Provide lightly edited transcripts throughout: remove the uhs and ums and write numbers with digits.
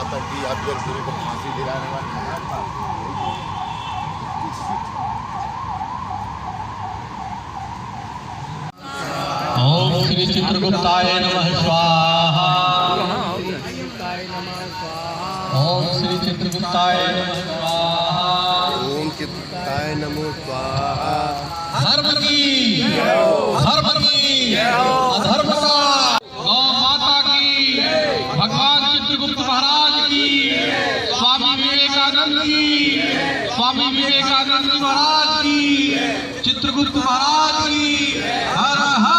आतंकी अभ्यर्थियों को फांसी दिलाने वाले ओम श्री चित्रगुप्ताय नमः स्वाहा। ओम श्री चित्रगुप्ताय नमः स्वाहा। ओम चित्रगुप्ताय नमो स्वाहा। धर्म की अधर्म का गौ माता की, भगवान चित्रगुप्त महाराज की, स्वामी विवेकानंद की, स्वामी विवेकानंद महाराज की, चित्रगुप्त महाराज की। हर हर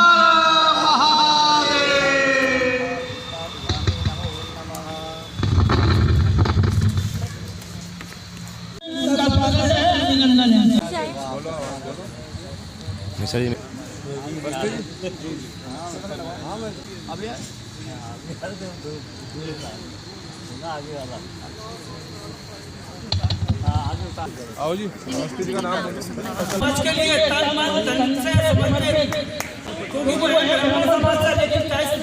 आओ जी, संस्कृति का नाम समाज के लिए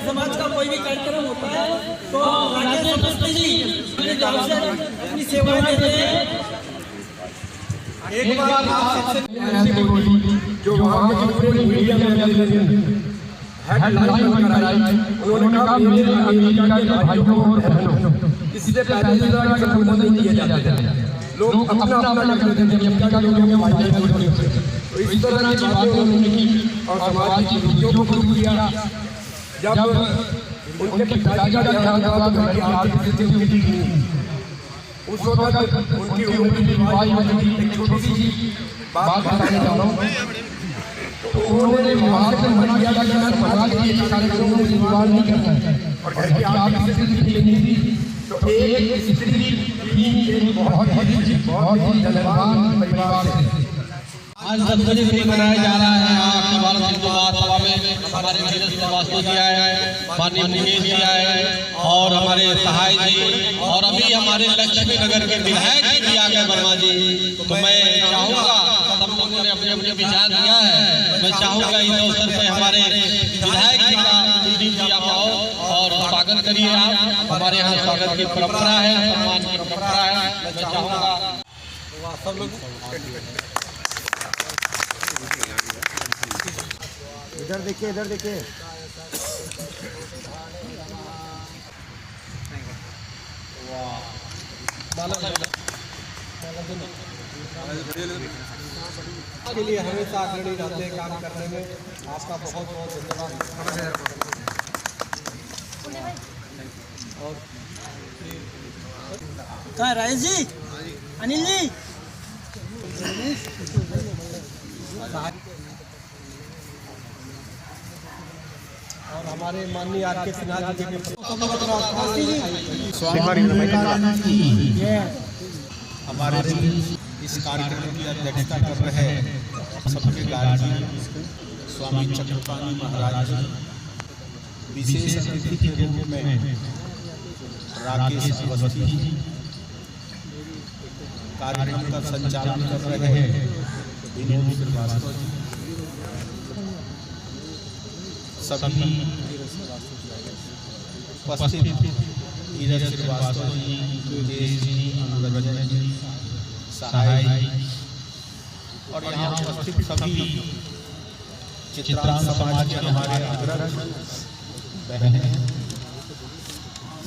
समाज का कोई भी कार्यक्रम होता है तो राजेश जी अपनी सेवाएं देते हैं। एक बार जो वहाँ के पूरे मीडिया में हेडलाइन कराई, उन्होंने कहा मेरे अमेरिका के भाइयों और बहनों, इससे पहले इस तरह का संबोधन किया जाता है। लोग अपना अपना करते थे, अमेरिका के लोगों में भाई भाई होते थे। तो इस तरह की बातें उन्होंने की और समाज की नीतियों को शुरू किया। जब उनके पिताजी का ध्यान था तो उनकी आर्थिक स्थिति उनकी थी, उस वक्त उनकी उम्र की भाई बहन एक छोटी सी बात बताने जा रहा हूँ। तो उन्होंने वहाँ से मना किया कि मैं समाज के कार्यक्रमों में विवाह नहीं करता और घर की आर्थिक स्थिति नहीं थी। तो एक स्त्री की बहुत ही धनवान परिवार से आज 10 बजे से मनाया जा रहा है। अखिल भारत हिंदू महासभा में हमारे नीरज श्रीवास्तव जी आए हैं, माननीय निमेश जी आए हैं और हमारे सहाय जी, और अभी हमारे लक्ष्मी नगर के विधायक जी भी आ गए वर्मा जी। तो मैं चाहूँगा, सब लोगों ने अपने अपने विचार दिया है, मैं चाहूँगा इस अवसर पे हमारे विधायक जी का कुलदीप जी आप आओ और स्वागत करिए। आप हमारे यहाँ स्वागत की परंपरा है, सम्मान की परंपरा है। मैं चाहूँगा सब लोग इधर देखिए, इधर देखिए। के लिए हमेशा अग्रणी रहते हैं काम करने में। आपका बहुत बहुत धन्यवाद। और कहाँ राजेश जी, अनिल जी, और हमारे माननीय आर.के. सिन्हा जी के हमारे इस कार्यक्रम की अध्यक्षता कर रहे सबके गार्जियन स्वामी चक्रपाणी महाराज, विशेष अतिथि के रूप में राकेश अवस्थी जी, कार्यक्रम का संचालन कर रहे हैं विनोद श्रीवास्तव जी, सभी उपस्थित नीरज श्रीवास्तव जी, योगेश जी, अनुरंजन जी, सहाय और यहाँ उपस्थित सभी चित्रांश समाज के हमारे अग्रज बहनें।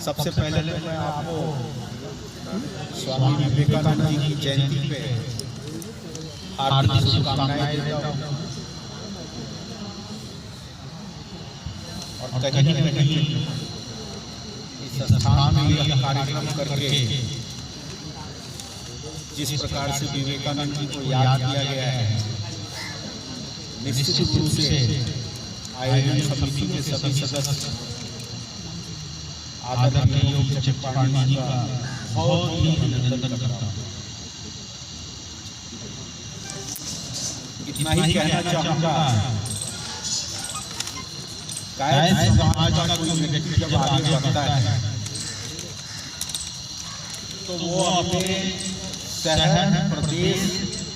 सबसे पहले मैं आपको स्वामी विवेकानंद जी की जयंती पे हार्दिक शुभकामनाएं देता हूँ और कहीं न कहीं इस स्थान में यह कार्यक्रम करके जिस प्रकार से विवेकानंद जी को याद किया गया है, निश्चित रूप से आयोजन समिति के सभी सदस्य आदरणीय योग चक्रपाणी जी का बहुत ही अभिनंदन करता हूँ। इतना ही कहना चाहूँगा, कायस्थ समाज का कोई व्यक्ति जब आगे बढ़ता है तो वो अपने शहर, प्रदेश,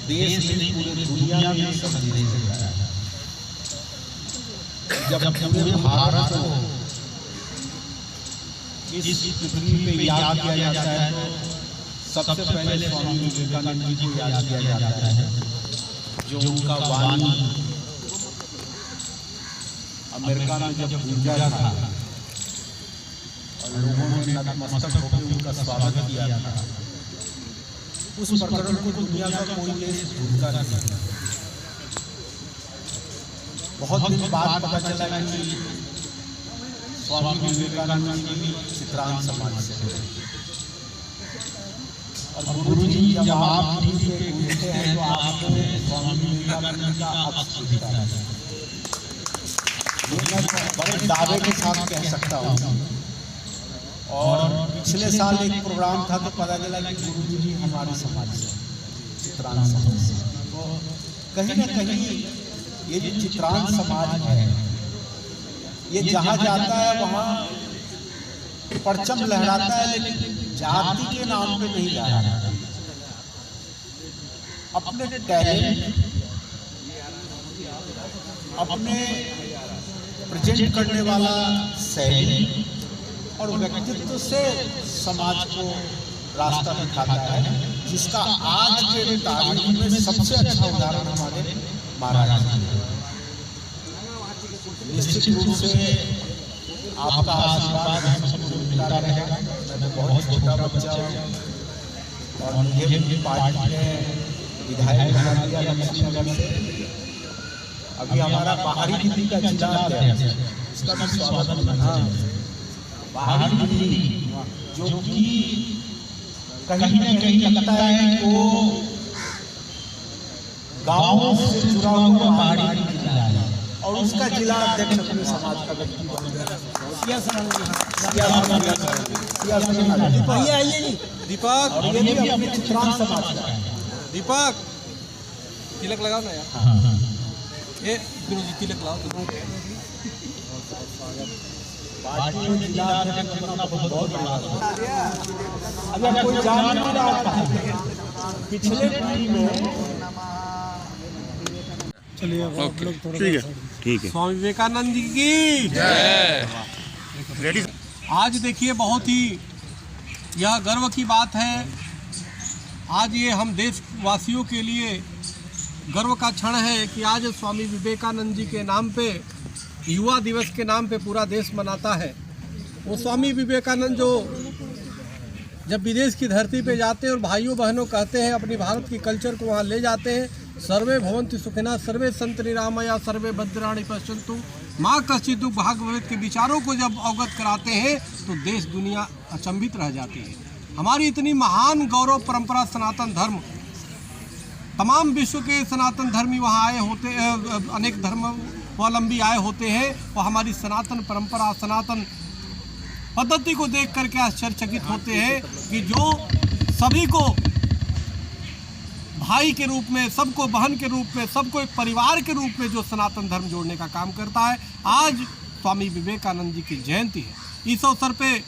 देश में, पूरी दुनिया में संदेश देता है। जब पूरे भारत को इस पृथ्वी पे याद किया जाता है तो सबसे पहले स्वामी विवेकानंद जी को याद किया जाता है, जो उनका वाणी अमेरिका में जब गूंजा था और लोगों ने नतमस्तक होकर उनका स्वागत किया था, उस प्रकरण को दुनिया का कोई देश भूलता नहीं। बहुत दिन बाद पता चला कि स्वामी विवेकानंद जी भी चित्रांत समाज से थे। और गुरु जी जब आप जी से पूछते हैं तो आपको स्वामी विवेकानंद का अक्स दिखता है। मैं बड़े दावे के साथ कह सकता हूँ। और पिछले साल एक प्रोग्राम था तो पता चला कि गुरु जी हमारे समाज से, चित्रांत समाज से। तो कहीं ना कहीं ये जो चित्रांत समाज है, ये जहाँ जाता है वहाँ परचम लहराता है, लेकिन जाति के नाम पे नहीं लहराता। अपने टैलेंट, अपने प्रेजेंट करने वाला शैली और व्यक्तित्व से समाज को रास्ता दिखाता है, जिसका आज के तारीख में सबसे अच्छा उदाहरण हमारे महाराज जी हैं। निश्चित रूप से आपका आशीर्वाद हम सबको मिलता रहेगा। मैं बहुत छोटा बच्चा हूँ और मुझे भी पार्टी ने विधायक बना दिया लक्ष्मीनगर से। अभी हमारा बाहरी दिल्ली का जिला है, इसका भी स्वागत है। बाहरी दिल्ली जो कि कहीं न कहीं लगता है कि वो गाँव से जुड़ा हुआ बाहरी जिला है और उसका जिला अध्यक्ष अपने समाज का व्यक्ति बन गया। दीपक, और ये भी अपने चित्रांत समाज का है। दीपक तिलक लगाओ ना यार। ये गुरु जी तिलक लगाओ। पार्टी में जिला अध्यक्ष बनना बहुत बड़ा बात है। अगर कोई जान नहीं रहा है, पिछले पीढ़ी में चलिए ठीक है। स्वामी विवेकानंद जी की जय। आज देखिए बहुत ही यह गर्व की बात है। आज ये हम देशवासियों के लिए गर्व का क्षण है कि आज स्वामी विवेकानंद जी के नाम पे, युवा दिवस के नाम पे पूरा देश मनाता है। वो स्वामी विवेकानंद जो जब विदेश की धरती पे जाते हैं और भाइयों बहनों कहते हैं, अपनी भारत की कल्चर को वहाँ ले जाते हैं, सर्वे भवन्तु सुखिनः सर्वे सन्तु निरामया सर्वे भद्राणि पश्यन्तु माँ कश्चित् दुःखं भाग्भवेत् के विचारों को जब अवगत कराते हैं तो देश दुनिया अचंभित रह जाती है। हमारी इतनी महान गौरव परंपरा सनातन धर्म, तमाम विश्व के सनातन धर्मी वहाँ आए होते, अनेक धर्मावलंबी आए होते हैं और हमारी सनातन परंपरा, सनातन पद्धति को देख करके आश्चर्यचकित होते हैं कि जो सभी को भाई के रूप में, सबको बहन के रूप में, सबको एक परिवार के रूप में जो सनातन धर्म जोड़ने का काम करता है। आज स्वामी विवेकानंद जी की जयंती है। इस अवसर पे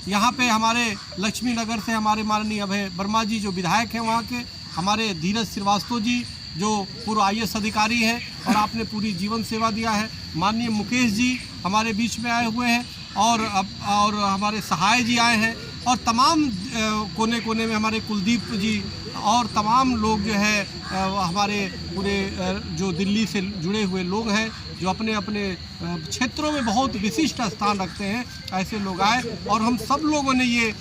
यहाँ पे हमारे लक्ष्मी नगर से हमारे माननीय अभय वर्मा जी जो विधायक हैं वहाँ के, हमारे धीरज श्रीवास्तव जी जो पूर्व IAS अधिकारी हैं और आपने पूरी जीवन सेवा दिया है, माननीय मुकेश जी हमारे बीच में आए हुए हैं और हमारे सहाय जी आए हैं और तमाम कोने कोने में हमारे कुलदीप जी और तमाम लोग जो है हमारे पूरे जो दिल्ली से जुड़े हुए लोग हैं जो अपने अपने क्षेत्रों में बहुत विशिष्ट स्थान रखते हैं, ऐसे लोग आए और हम सब लोगों ने ये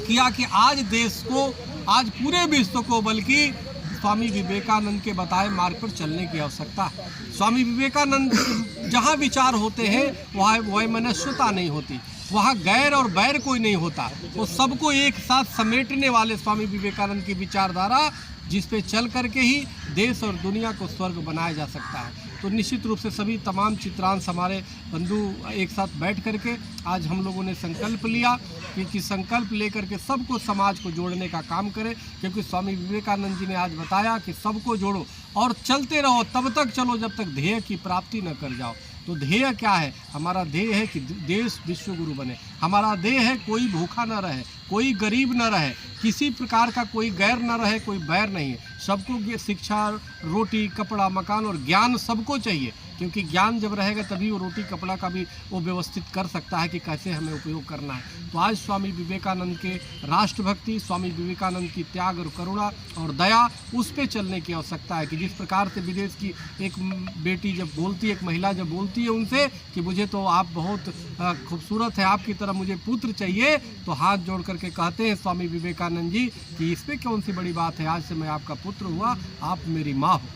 किया कि आज देश को, आज पूरे विश्व को, बल्कि स्वामी विवेकानंद के बताए मार्ग पर चलने की आवश्यकता है। स्वामी विवेकानंद जहाँ विचार होते हैं वहाँ वैमनस्यता नहीं होती, वहाँ गैर और बैर कोई नहीं होता, वो सबको एक साथ समेटने वाले स्वामी विवेकानंद की विचारधारा जिस पे चल करके ही देश और दुनिया को स्वर्ग बनाया जा सकता है। तो निश्चित रूप से सभी तमाम चित्रांश हमारे बंधु एक साथ बैठ करके आज हम लोगों ने संकल्प लिया कि संकल्प लेकर के सबको समाज को जोड़ने का काम करें, क्योंकि स्वामी विवेकानंद जी ने आज बताया कि सबको जोड़ो और चलते रहो, तब तक चलो जब तक ध्येय की प्राप्ति न कर जाओ। तो ध्येय क्या है? हमारा ध्येय है कि देश विश्व गुरु बने। हमारा ध्येय है कोई भूखा न रहे, कोई गरीब न रहे, किसी प्रकार का कोई गैर न रहे, कोई बैर नहीं है। सबको शिक्षा, रोटी, कपड़ा, मकान और ज्ञान सबको चाहिए, क्योंकि ज्ञान जब रहेगा तभी वो रोटी कपड़ा का भी वो व्यवस्थित कर सकता है कि कैसे हमें उपयोग करना है। तो आज स्वामी विवेकानंद के राष्ट्रभक्ति, स्वामी विवेकानंद की त्याग और करुणा और दया, उस पे चलने की आवश्यकता है कि जिस प्रकार से विदेश की एक बेटी जब बोलती है, एक महिला जब बोलती है उनसे कि मुझे तो आप बहुत खूबसूरत है, आपकी तरह मुझे पुत्र चाहिए, तो हाथ जोड़ करके कहते हैं स्वामी विवेकानंद जी कि इस पर कौन सी बड़ी बात है, आज से मैं आपका पुत्र हुआ, आप मेरी माँ हो।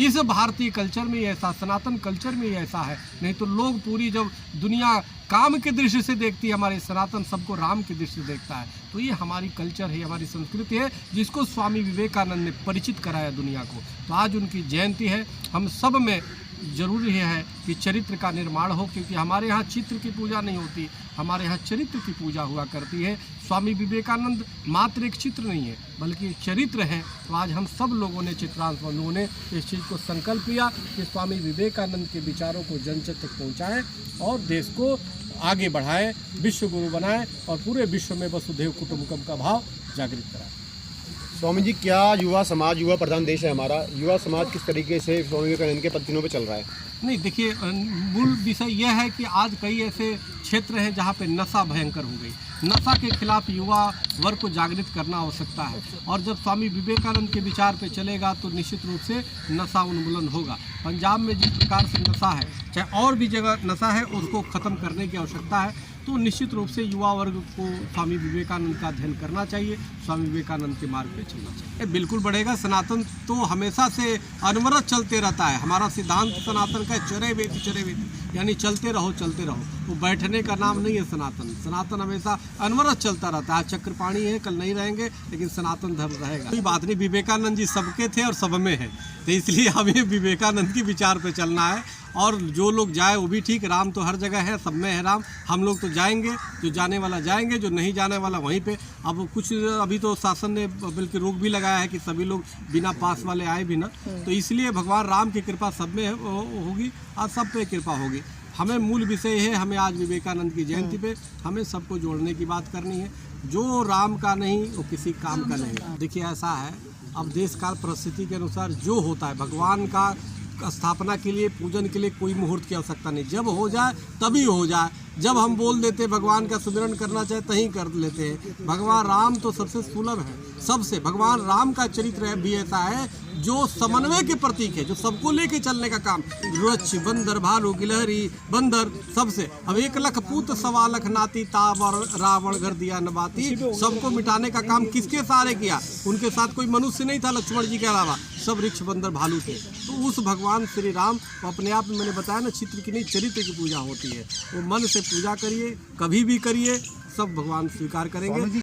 इस भारतीय कल्चर में ऐसा, सनातन कल्चर में ऐसा है। नहीं तो लोग पूरी जब दुनिया काम के दृष्टि से देखती है, हमारे सनातन सबको राम की दृष्टि से देखता है। तो ये हमारी कल्चर है, हमारी संस्कृति है, जिसको स्वामी विवेकानंद ने परिचित कराया दुनिया को। तो आज उनकी जयंती है। हम सब में जरूरी है कि चरित्र का निर्माण हो, क्योंकि हमारे यहाँ चित्र की पूजा नहीं होती, हमारे यहाँ चरित्र की पूजा हुआ करती है। स्वामी विवेकानंद मात्र एक चित्र नहीं है, बल्कि एक चरित्र है। तो आज हम सब लोगों ने, चित्रांश बंधुओं ने इस चीज़ को संकल्प लिया कि स्वामी विवेकानंद के विचारों को जन जन तक पहुँचाएँ और देश को आगे बढ़ाएं, विश्व गुरु बनाएं और पूरे विश्व में वसुधैव कुटुंबकम का भाव जागृत कराएं। स्वामी जी, क्या युवा समाज, युवा प्रधान देश है हमारा, युवा समाज किस तरीके से स्वामी विवेकानंद के पत्तिनों पे चल रहा है? नहीं, देखिए, मूल विषय यह है कि आज कई ऐसे क्षेत्र हैं जहाँ पे नशा भयंकर हो गई। नशा के खिलाफ युवा वर्ग को जागृत करना आवश्यकता है, और जब स्वामी विवेकानंद के विचार पे चलेगा तो निश्चित रूप से नशा उन्मूलन होगा। पंजाब में जिस प्रकार से नशा है, चाहे और भी जगह नशा है, उसको ख़त्म करने की आवश्यकता है। तो निश्चित रूप से युवा वर्ग को स्वामी विवेकानंद का अध्ययन करना चाहिए, स्वामी विवेकानंद के मार्ग पे चलना चाहिए। बिल्कुल बढ़ेगा। सनातन तो हमेशा से अनवरत चलते रहता है। हमारा सिद्धांत सनातन का चरे वेति, यानी चलते रहो चलते रहो। वो बैठने का नाम नहीं है सनातन। सनातन हमेशा अनवरत चलता रहता है। चक्रपाणी है, कल नहीं रहेंगे, लेकिन सनातन धर्म रहेगा। कोई बात नहीं, विवेकानंद जी सबके थे और सब में है, तो इसलिए हमें विवेकानंद के विचार पे चलना है। और जो लोग जाए वो भी ठीक, राम तो हर जगह है, सब में है राम। हम लोग तो जाएंगे, जो जाने वाला जाएंगे, जो नहीं जाने वाला वहीं पे। अब कुछ अभी तो शासन ने बल्कि रोक भी लगाया है कि सभी लोग बिना पास वाले आए भी ना, तो इसलिए भगवान राम की कृपा सब में होगी और सब पे कृपा होगी। हमें मूल विषय है, हमें आज विवेकानंद की जयंती पे हमें सबको जोड़ने की बात करनी है। जो राम का नहीं वो किसी काम का नहीं। देखिए, ऐसा है, अब देश काल परिस्थिति के अनुसार जो होता है, भगवान का स्थापना के लिए, पूजन के लिए कोई मुहूर्त की आवश्यकता नहीं। जब हो जाए तभी हो जाए। जब हम बोल देते भगवान का सुमिरन करना चाहे तहीं कर लेते हैं। भगवान राम तो सबसे सुलभ है, सबसे। भगवान राम का चरित्र भी ऐसा है जो समन्वय के प्रतीक है, जो सबको लेके चलने का काम। रुच्छ बंदर भालू गिलहरी बंदर सबसे। अब 1 लाख पूत 1.25 लाख नाती तावर रावण घर दिया नबाती। सबको मिटाने का काम किसके सहारे किया? उनके साथ कोई मनुष्य नहीं था लक्ष्मण जी के अलावा, सब ऋक्ष बंदर भालू थे। तो उस भगवान श्री राम अपने आप में, मैंने बताया ना, चित्र की नहीं चरित्र की पूजा होती है। वो मन से पूजा करिए, कभी भी करिए, सब भगवान स्वीकार करेंगे।